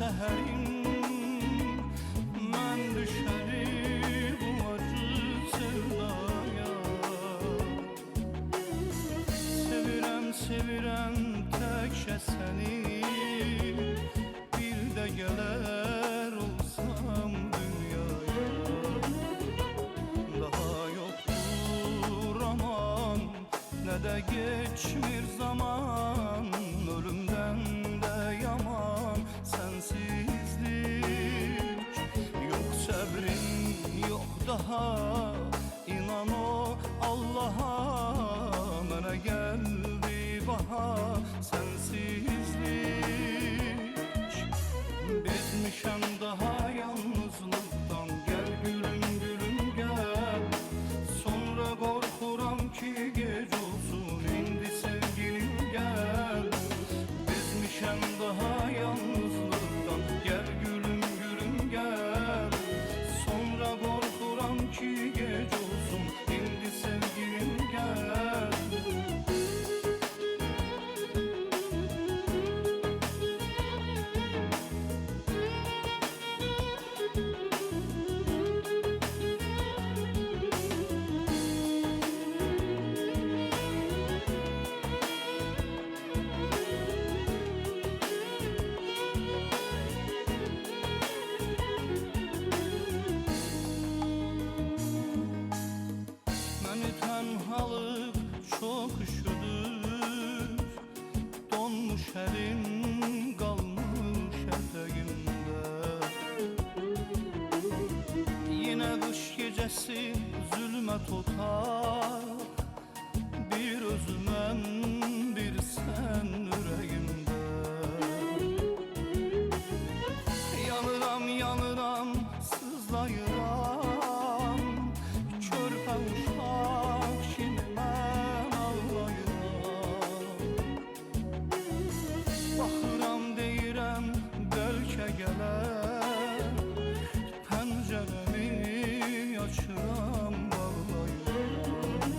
səhərim mən düşərim bu acı sevdaya. Sevirəm, sevirəm təkcə səni, bir də gələr olsam dünyaya. Daha yoxdur aman, nə də geçmir zaman, ölümdən də yaman sensizlik. Yok səbrim, yok daha, inan o Allah'a, mənə gəldi baha sensizlik. Bezmişəm daha yalnızlıqdan, gəl gülüm gülüm gəl. Sonra qorxuram ki gec olsun, indi sevgilim gəl. Bezmişəm daha yalnızlıqdan, gəl gülüm gülüm gəl. Sonra qorxuram ki gec olsun, indi sevgilim gəl. Tənhalıq çox üşüdür, donmuş əlim qalmış ətəyimdə. Yine qış gecəsi zülmət otaq, bir özümən bir sən ürəyimdə. Yanıram, yanıram, sızlayıram, körpə uşaq kimi mən ağlayıram. Baxıram deyirəm bəlkə gələr, pəncərəmi açıram bağlayıram.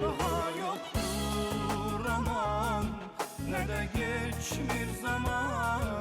Daha yoxdur aman, nə də geçmir zaman,